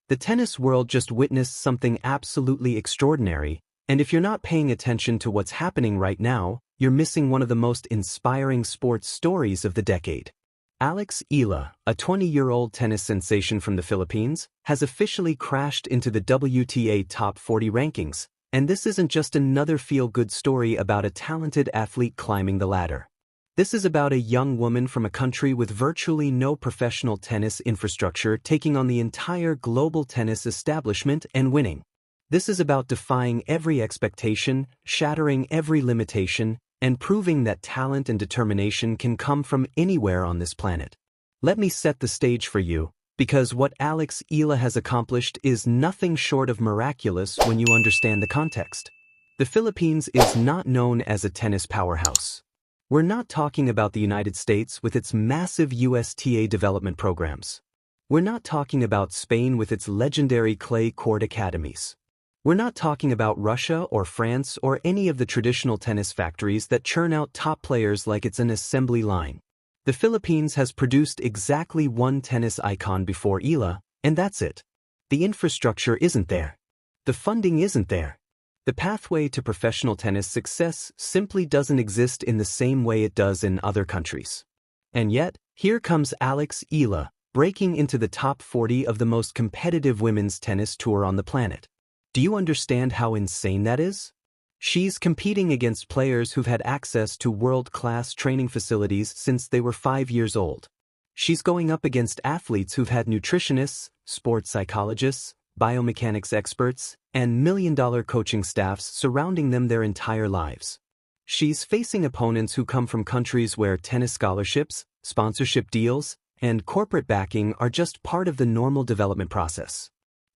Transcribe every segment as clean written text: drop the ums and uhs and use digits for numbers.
The tennis world just witnessed something absolutely extraordinary, and if you're not paying attention to what's happening right now, you're missing one of the most inspiring sports stories of the decade. Eala, a 20-year-old tennis sensation from the Philippines, has officially crashed into the WTA Top 40 rankings, and this isn't just another feel-good story about a talented athlete climbing the ladder. This is about a young woman from a country with virtually no professional tennis infrastructure taking on the entire global tennis establishment and winning. This is about defying every expectation, shattering every limitation, and proving that talent and determination can come from anywhere on this planet. Let me set the stage for you, because what Eala has accomplished is nothing short of miraculous when you understand the context. The Philippines is not known as a tennis powerhouse. We're not talking about the United States with its massive USTA development programs. We're not talking about Spain with its legendary clay court academies. We're not talking about Russia or France or any of the traditional tennis factories that churn out top players like it's an assembly line. The Philippines has produced exactly one tennis icon before Eala, and that's it. The infrastructure isn't there. The funding isn't there. The pathway to professional tennis success simply doesn't exist in the same way it does in other countries. And yet, here comes Eala, breaking into the top 40 of the most competitive women's tennis tour on the planet. Do you understand how insane that is? She's competing against players who've had access to world-class training facilities since they were 5 years old. She's going up against athletes who've had nutritionists, sports psychologists, biomechanics experts, and million-dollar coaching staffs surrounding them their entire lives. She's facing opponents who come from countries where tennis scholarships, sponsorship deals, and corporate backing are just part of the normal development process.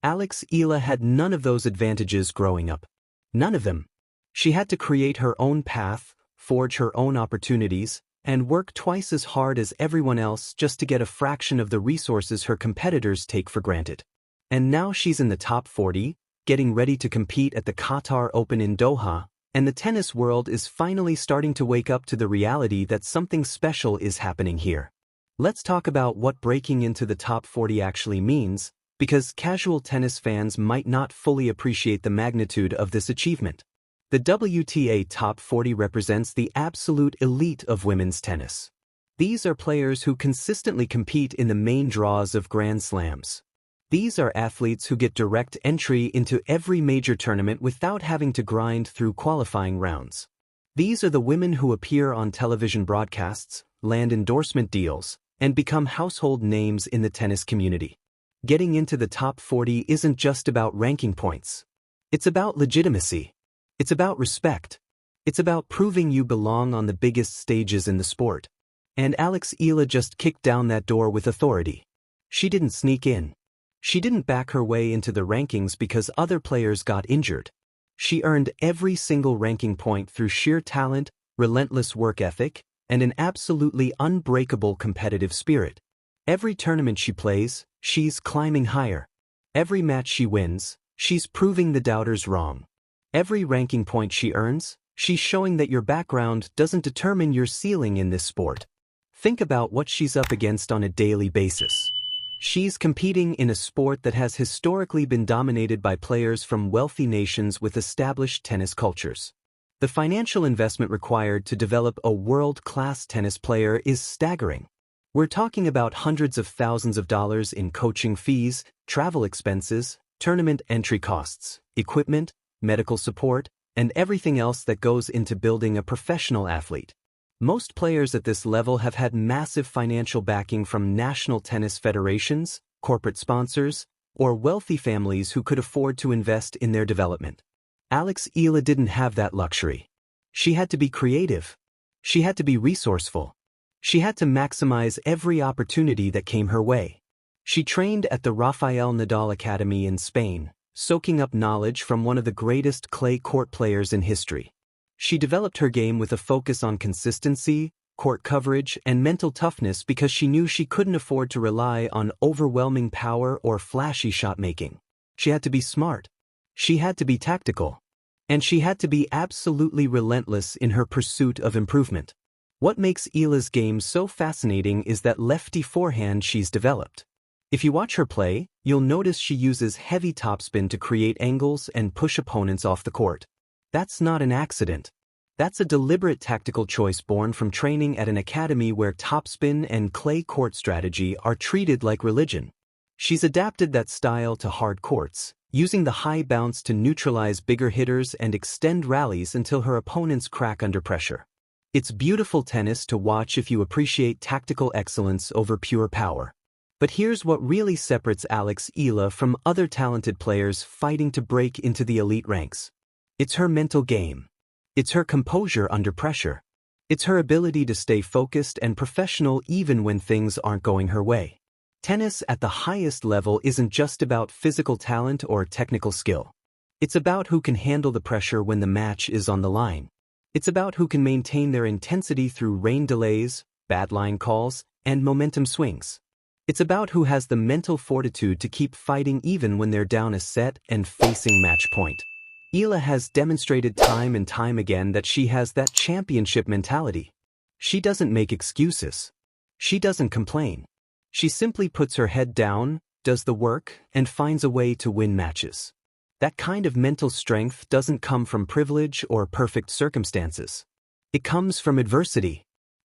Eala had none of those advantages growing up. None of them. She had to create her own path, forge her own opportunities, and work twice as hard as everyone else just to get a fraction of the resources her competitors take for granted. And now she's in the top 40, getting ready to compete at the Qatar Open in Doha, and the tennis world is finally starting to wake up to the reality that something special is happening here. Let's talk about what breaking into the top 40 actually means, because casual tennis fans might not fully appreciate the magnitude of this achievement. The WTA Top 40 represents the absolute elite of women's tennis. These are players who consistently compete in the main draws of Grand Slams. These are athletes who get direct entry into every major tournament without having to grind through qualifying rounds. These are the women who appear on television broadcasts, land endorsement deals, and become household names in the tennis community. Getting into the top 40 isn't just about ranking points. It's about legitimacy. It's about respect. It's about proving you belong on the biggest stages in the sport. And Eala just kicked down that door with authority. She didn't sneak in. She didn't back her way into the rankings because other players got injured. She earned every single ranking point through sheer talent, relentless work ethic, and an absolutely unbreakable competitive spirit. Every tournament she plays, she's climbing higher. Every match she wins, she's proving the doubters wrong. Every ranking point she earns, she's showing that your background doesn't determine your ceiling in this sport. Think about what she's up against on a daily basis. She's competing in a sport that has historically been dominated by players from wealthy nations with established tennis cultures. The financial investment required to develop a world-class tennis player is staggering. We're talking about hundreds of thousands of dollars in coaching fees, travel expenses, tournament entry costs, equipment, medical support, and everything else that goes into building a professional athlete. Most players at this level have had massive financial backing from national tennis federations, corporate sponsors, or wealthy families who could afford to invest in their development. Eala didn't have that luxury. She had to be creative. She had to be resourceful. She had to maximize every opportunity that came her way. She trained at the Rafael Nadal Academy in Spain, soaking up knowledge from one of the greatest clay court players in history. She developed her game with a focus on consistency, court coverage, and mental toughness because she knew she couldn't afford to rely on overwhelming power or flashy shot-making. She had to be smart. She had to be tactical. And she had to be absolutely relentless in her pursuit of improvement. What makes Eala's game so fascinating is that lefty forehand she's developed. If you watch her play, you'll notice she uses heavy topspin to create angles and push opponents off the court. That's not an accident. That's a deliberate tactical choice born from training at an academy where topspin and clay court strategy are treated like religion. She's adapted that style to hard courts, using the high bounce to neutralize bigger hitters and extend rallies until her opponents crack under pressure. It's beautiful tennis to watch if you appreciate tactical excellence over pure power. But here's what really separates Eala from other talented players fighting to break into the elite ranks. It's her mental game. It's her composure under pressure. It's her ability to stay focused and professional even when things aren't going her way. Tennis at the highest level isn't just about physical talent or technical skill. It's about who can handle the pressure when the match is on the line. It's about who can maintain their intensity through rain delays, bad line calls, and momentum swings. It's about who has the mental fortitude to keep fighting even when they're down a set and facing match point. Eala has demonstrated time and time again that she has that championship mentality. She doesn't make excuses. She doesn't complain. She simply puts her head down, does the work, and finds a way to win matches. That kind of mental strength doesn't come from privilege or perfect circumstances. It comes from adversity.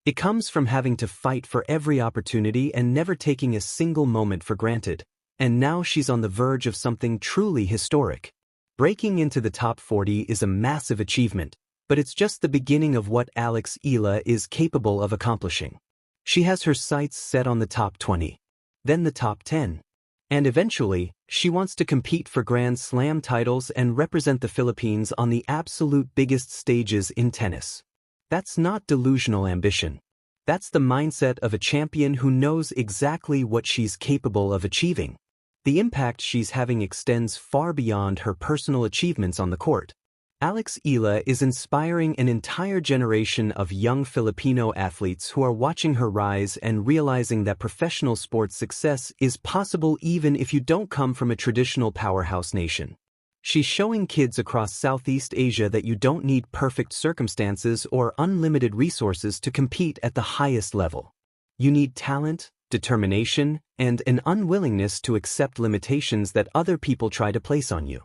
It comes from having to fight for every opportunity and never taking a single moment for granted. And now she's on the verge of something truly historic. Breaking into the top 40 is a massive achievement, but it's just the beginning of what Eala is capable of accomplishing. She has her sights set on the top 20, then the top 10. And eventually, she wants to compete for Grand Slam titles and represent the Philippines on the absolute biggest stages in tennis. That's not delusional ambition. That's the mindset of a champion who knows exactly what she's capable of achieving. The impact she's having extends far beyond her personal achievements on the court. Eala is inspiring an entire generation of young Filipino athletes who are watching her rise and realizing that professional sports success is possible even if you don't come from a traditional powerhouse nation. She's showing kids across Southeast Asia that you don't need perfect circumstances or unlimited resources to compete at the highest level. You need talent, determination, and an unwillingness to accept limitations that other people try to place on you.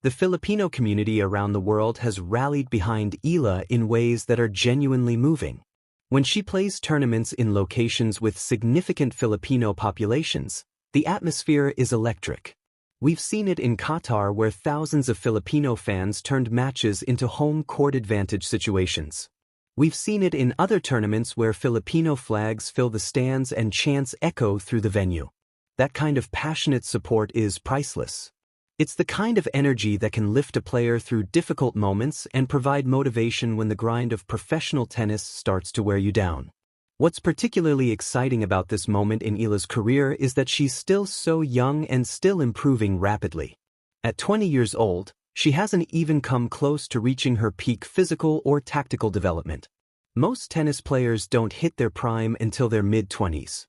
The Filipino community around the world has rallied behind Eala in ways that are genuinely moving. When she plays tournaments in locations with significant Filipino populations, the atmosphere is electric. We've seen it in Qatar where thousands of Filipino fans turned matches into home court advantage situations. We've seen it in other tournaments where Filipino flags fill the stands and chants echo through the venue. That kind of passionate support is priceless. It's the kind of energy that can lift a player through difficult moments and provide motivation when the grind of professional tennis starts to wear you down. What's particularly exciting about this moment in Eala's career is that she's still so young and still improving rapidly. At 20 years old, she hasn't even come close to reaching her peak physical or tactical development. Most tennis players don't hit their prime until their mid-20s.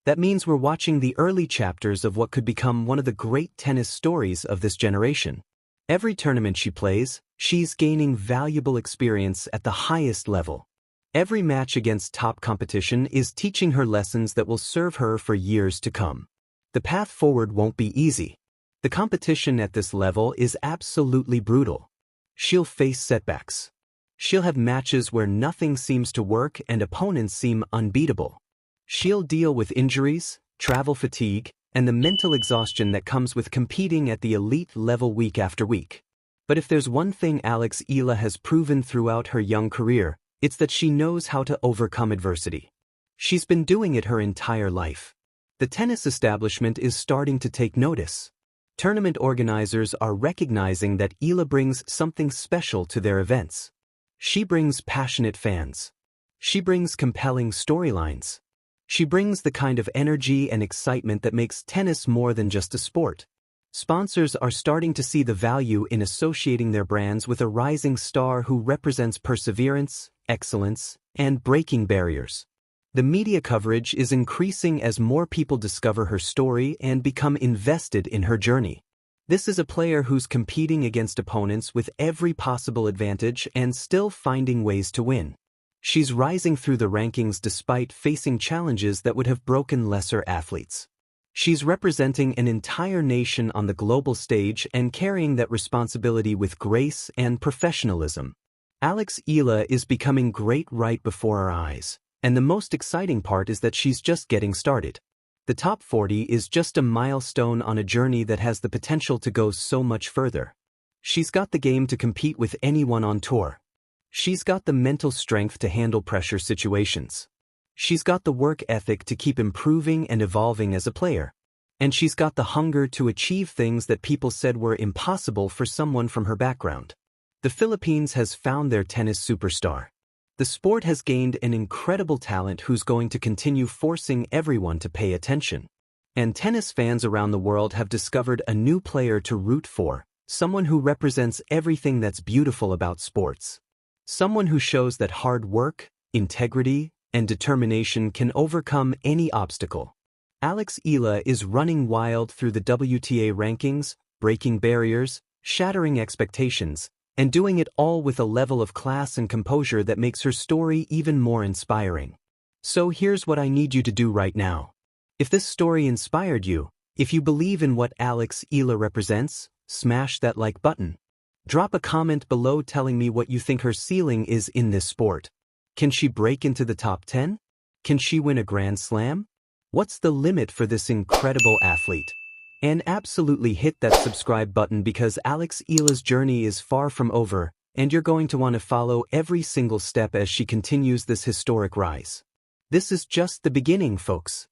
That means we're watching the early chapters of what could become one of the great tennis stories of this generation. Every tournament she plays, she's gaining valuable experience at the highest level. Every match against top competition is teaching her lessons that will serve her for years to come. The path forward won't be easy. The competition at this level is absolutely brutal. She'll face setbacks. She'll have matches where nothing seems to work and opponents seem unbeatable. She'll deal with injuries, travel fatigue, and the mental exhaustion that comes with competing at the elite level week after week. But if there's one thing Eala has proven throughout her young career, it's that she knows how to overcome adversity. She's been doing it her entire life. The tennis establishment is starting to take notice. Tournament organizers are recognizing that Eala brings something special to their events. She brings passionate fans. She brings compelling storylines. She brings the kind of energy and excitement that makes tennis more than just a sport. Sponsors are starting to see the value in associating their brands with a rising star who represents perseverance, excellence, and breaking barriers. The media coverage is increasing as more people discover her story and become invested in her journey. This is a player who's competing against opponents with every possible advantage and still finding ways to win. She's rising through the rankings despite facing challenges that would have broken lesser athletes. She's representing an entire nation on the global stage and carrying that responsibility with grace and professionalism. Eala is becoming great right before our eyes, and the most exciting part is that she's just getting started. The top 40 is just a milestone on a journey that has the potential to go so much further. She's got the game to compete with anyone on tour. She's got the mental strength to handle pressure situations. She's got the work ethic to keep improving and evolving as a player. And she's got the hunger to achieve things that people said were impossible for someone from her background. The Philippines has found their tennis superstar. The sport has gained an incredible talent who's going to continue forcing everyone to pay attention. And tennis fans around the world have discovered a new player to root for, someone who represents everything that's beautiful about sports. Someone who shows that hard work, integrity, and determination can overcome any obstacle. Eala is running wild through the WTA rankings, breaking barriers, shattering expectations, and doing it all with a level of class and composure that makes her story even more inspiring. So here's what I need you to do right now. If this story inspired you, if you believe in what Eala represents, smash that like button. Drop a comment below telling me what you think her ceiling is in this sport. Can she break into the top 10? Can she win a Grand Slam? What's the limit for this incredible athlete? And absolutely hit that subscribe button because Eala's journey is far from over, and you're going to want to follow every single step as she continues this historic rise. This is just the beginning, folks.